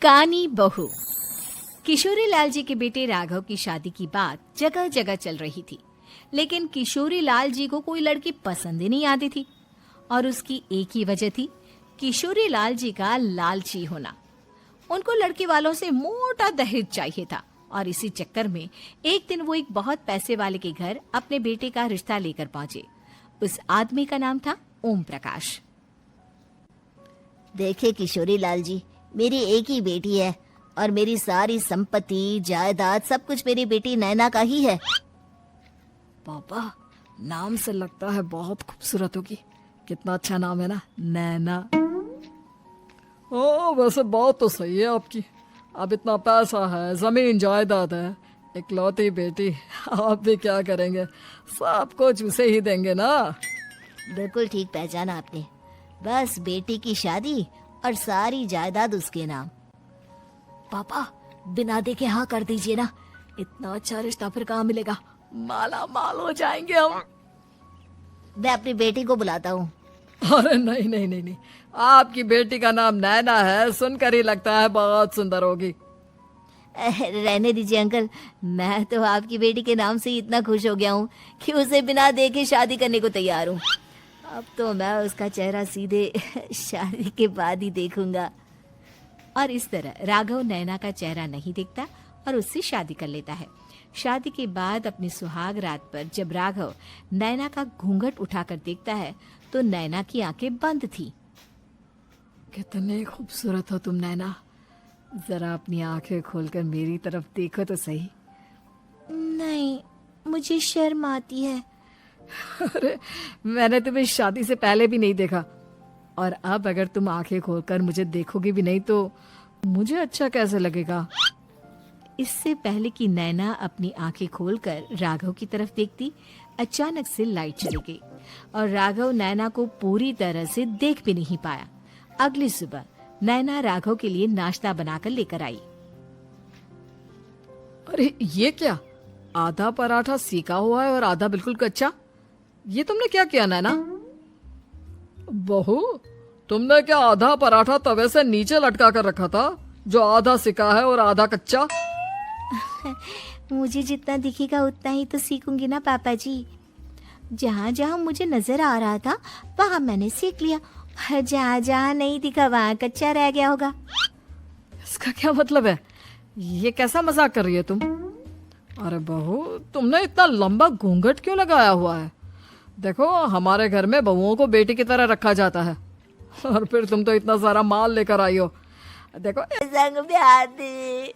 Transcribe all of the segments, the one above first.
कानी बहू। किशोरी लाल जी के बेटे राघव की शादी की बात जगह जगह चल रही थी, लेकिन किशोरी लाल जी को कोई लड़की पसंद ही नहीं आती थी। और उसकी एक ही वजह थी, किशोरी लाल जी का लालची होना। उनको लड़की वालों से मोटा दहेज चाहिए था और इसी चक्कर में एक दिन वो एक बहुत पैसे वाले के घर अपने बेटे का रिश्ता लेकर पहुंचे। उस आदमी का नाम था ओम प्रकाश। देखे किशोरी लाल जी, मेरी एक ही बेटी है और मेरी सारी संपत्ति जायदाद सब कुछ मेरी बेटी नैना का ही है। पापा, नाम से लगता है बहुत खूबसूरत होगी। कितना अच्छा नाम है ना, नैना। ओ, वैसे बात तो सही है आपकी। अब इतना पैसा है, जमीन जायदाद है, इकलौती बेटी, आप भी क्या करेंगे? सब कुछ उसे ही देंगे ना। बिल्कुल ठीक पहचाना आपने। बस बेटी की शादी और सारी जायदाद उसके नाम। पापा, बिना देखे हाँ कर दीजिए ना। इतना अच्छा रिश्ता फिर कहाँ मिलेगा? माला माल हो जाएंगे हम। मैं अपनी बेटी को बुलाता हूँ। अरे नहीं नहीं नहीं नहीं, आपकी बेटी का नाम नैना है, सुनकर ही लगता है बहुत सुंदर होगी। रहने दीजिए अंकल, मैं तो आपकी बेटी के नाम से ही इतना खुश हो गया हूँ कि उसे बिना देखे शादी करने को तैयार हूँ। अब तो मैं उसका चेहरा सीधे शादी के बाद ही देखूंगा। और इस तरह राघव नैना का चेहरा नहीं देखता और उससे शादी कर लेता है। शादी के बाद अपनी सुहाग रात पर जब राघव नैना का घूंघट उठाकर देखता है तो नैना की आंखें बंद थी। कितने खूबसूरत हो तुम नैना, जरा अपनी आंखें खोलकर मेरी तरफ देखो तो सही। नहीं, मुझे शर्म आती है। अरे, मैंने तुम्हें शादी से पहले भी नहीं देखा और अब अगर तुम आंखें खोलकर मुझे देखोगी भी नहीं तो मुझे अच्छा कैसे लगेगा? इससे पहले कि नैना अपनी आंखें खोलकर राघव की तरफ देखती, अचानक से लाइट चली गई और राघव नैना को पूरी तरह से देख भी नहीं पाया। अगली सुबह नैना राघव के लिए नाश्ता बनाकर लेकर आई। अरे ये क्या, आधा पराठा सेका हुआ है और आधा बिल्कुल कच्चा। ये तुमने क्या किया नैना? बहू, तुमने क्या आधा पराठा तवे से नीचे लटका कर रखा था जो आधा सेका है और आधा कच्चा? मुझे जितना दिखेगा उतना ही तो सीखूंगी ना पापा जी। जहाँ जहाँ मुझे नजर आ रहा था वहाँ मैंने सीख लिया, जहाँ जहाँ नहीं दिखा वहाँ कच्चा रह गया होगा। इसका क्या मतलब है? ये कैसा मजाक कर रही है तुम? अरे बहू, तुमने इतना लंबा घूंघट क्यों लगाया हुआ है? देखो, हमारे घर में बहुओं को बेटी की तरह रखा जाता है और फिर तुम तो इतना सारा माल लेकर आई हो। देखो, संग ब्याह दे,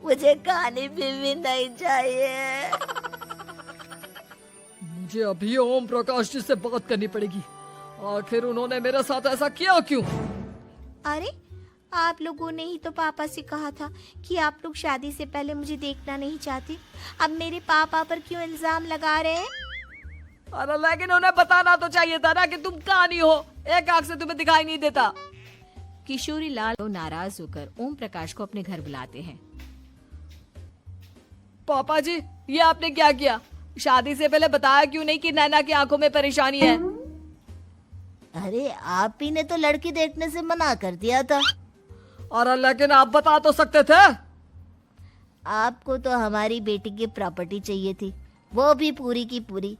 मुझे खाने पे भी नहीं चाहिए। मुझे अभी ओम प्रकाश जी से बात करनी पड़ेगी। आखिर उन्होंने मेरे साथ ऐसा किया क्यों? अरे, आप लोगों ने ही तो पापा से कहा था कि आप लोग शादी से पहले मुझे देखना नहीं चाहते। अब मेरे पापा पर क्यों इल्जाम लगा रहे हैं? अरे लेकिन उन्हें बताना तो चाहिए था ना कि तुम कहानी हो, एक आंख से तुम्हें दिखाई नहीं देता। किशोरी लाल नाराज होकर ओम प्रकाश को अपने घर बुलाते हैं। पापा जी, ये आपने क्या किया? शादी से पहले बताया क्यों नहीं कि नैना की आंखों में परेशानी है? अरे, आप ही ने तो लड़की देखने से मना कर दिया था। और लेकिन आप बता तो सकते थे। आपको तो हमारी बेटी की प्रॉपर्टी चाहिए थी, वो भी पूरी की पूरी।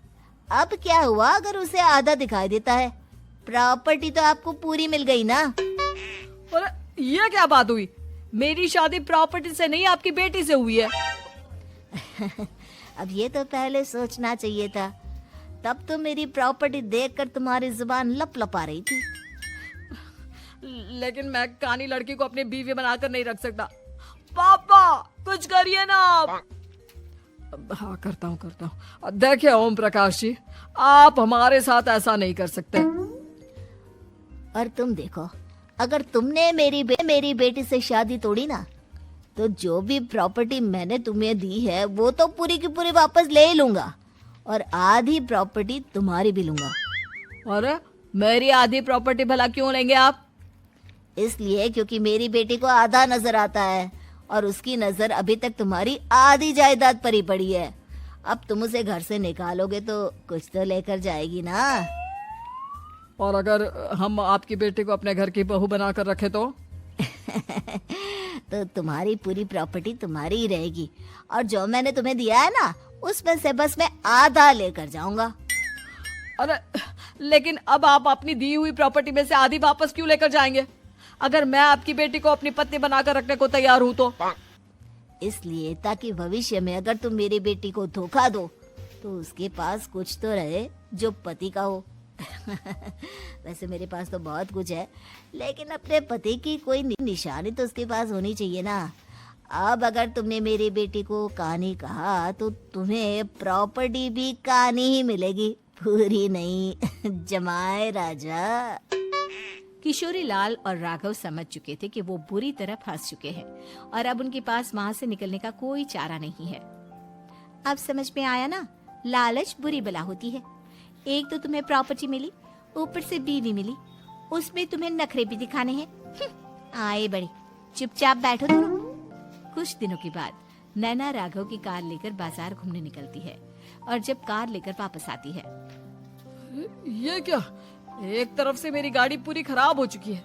अब क्या हुआ अगर उसे आधा दिखाई देता है? प्रॉपर्टी तो आपको पूरी मिल गई ना। अरे ये क्या बात हुई? मेरी शादी प्रॉपर्टी से नहीं, आपकी बेटी से हुई है। अब ये तो पहले सोचना चाहिए था। तब तो मेरी प्रॉपर्टी देखकर तुम्हारी जुबान लप लपा रही थी। लेकिन मैं कानी लड़की को अपनी बीवी बनाकर नहीं रख सकता। पापा, कुछ करिए ना आप। हाँ, करता हूँ। देखिए ओम प्रकाश जी, आप हमारे साथ ऐसा नहीं कर सकते। और तुम देखो, अगर तुमने मेरी बेटी से शादी तोड़ी ना, तो जो भी प्रॉपर्टी मैंने तुम्हें दी है वो तो पूरी की पूरी वापस ले ही लूंगा और आधी प्रॉपर्टी तुम्हारी भी लूंगा। अरे, मेरी आधी प्रॉपर्टी भला क्यों लेंगे आप? इसलिए क्योंकि मेरी बेटी को आधा नजर आता है और उसकी नजर अभी तक तुम्हारी आधी जायदाद पर ही पड़ी है। अब तुम उसे घर से निकालोगे तो कुछ तो लेकर जाएगी ना। और अगर हम आपकी बेटी को अपने घर की बहू बनाकर रखे तो? तो तुम्हारी पूरी प्रॉपर्टी तुम्हारी ही रहेगी, और जो मैंने तुम्हें दिया है ना उसमें से बस मैं आधा लेकर जाऊंगा। अरे लेकिन अब आप अपनी दी हुई प्रॉपर्टी में से आधी वापस क्यों लेकर जाएंगे? अगर मैं आपकी बेटी को अपनी पत्नी बनाकर रखने को तैयार हूँ तो। इसलिए ताकि भविष्य में अगर तुम मेरी बेटी को धोखा दो तो उसके पास कुछ तो रहे जो पति का हो। वैसे मेरे पास तो बहुत कुछ है, लेकिन अपने पति की कोई निशानी तो उसके पास होनी चाहिए ना। अब अगर तुमने मेरी बेटी को कानी कहा तो तुम्हें प्रॉपर्टी भी कानी ही मिलेगी, पूरी नहीं। जमाए राजा। किशोरी लाल और राघव समझ चुके थे कि वो बुरी तरह फंस चुके हैं और अब उनके पास वहां से निकलने का कोई चारा नहीं है। अब समझ में आया ना, लालच बुरी बला होती है। एक तो तुम्हें प्रॉपर्टी मिली, ऊपर से बीवी मिली, उसमें तुम्हें नखरे भी दिखाने हैं। आए बड़े, चुपचाप बैठो दोनों। कुछ दिनों के बाद नैना राघव की कार लेकर बाजार घूमने निकलती है और जब कार लेकर वापस आती है, ये क्या? एक तरफ से मेरी गाड़ी पूरी खराब हो चुकी है।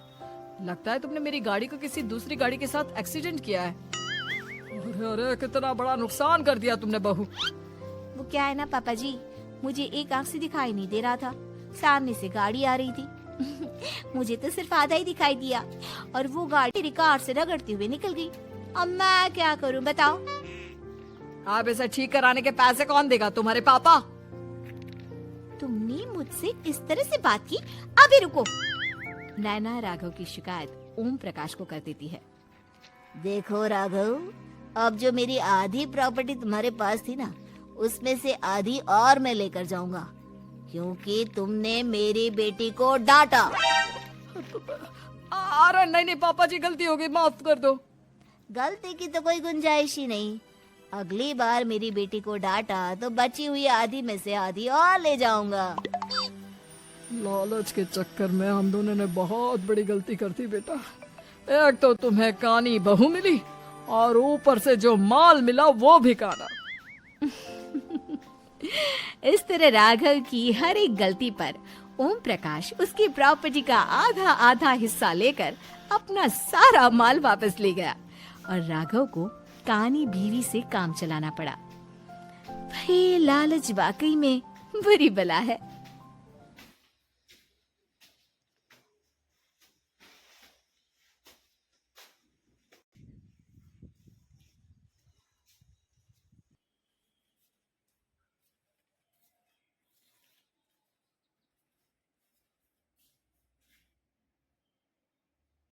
लगता है तुमने मेरी गाड़ी को किसी दूसरी गाड़ी के साथ एक्सीडेंट किया है। अरे अरे, कितना बड़ा नुकसान कर दिया तुमने बहू। वो क्या है ना पापा जी, मुझे एक आंख से दिखाई नहीं दे रहा था, सामने से गाड़ी आ रही थी। मुझे तो सिर्फ आधा ही दिखाई दिया और वो गाड़ी मेरी कार से रगड़ती हुई निकल गई। अब मैं क्या करूं बताओ? आप इसे ठीक कराने के पैसे कौन देगा? तुम्हारे पापा। तुमने मुझसे इस तरह से बात की? अभी रुको। नैना राघव की शिकायत ओम प्रकाश को कर देती है। देखो राघव, अब जो मेरी आधी प्रॉपर्टी तुम्हारे पास थी ना उसमें से आधी और मैं लेकर जाऊंगा, क्योंकि तुमने मेरी बेटी को डांटा। अरे नहीं नहीं पापा जी, गलती हो गई, माफ कर दो। गलती की तो कोई गुंजाइश ही नहीं। अगली बार मेरी बेटी को डांटा तो बची हुई आधी में से आधी और ले जाऊंगा। लालच के चक्कर में हम दोनों ने बहुत बड़ी गलती कर दी बेटा। एक तो तुम्हें कानी बहू मिली और ऊपर से जो माल मिला वो भी काना। इस तरह राघव की हर एक गलती पर ओम प्रकाश उसकी प्रॉपर्टी का आधा आधा हिस्सा लेकर अपना सारा माल वापस ले गया और राघव को कानी बीवी से काम चलाना पड़ा। भाई लालच वाकई में बुरी बला है।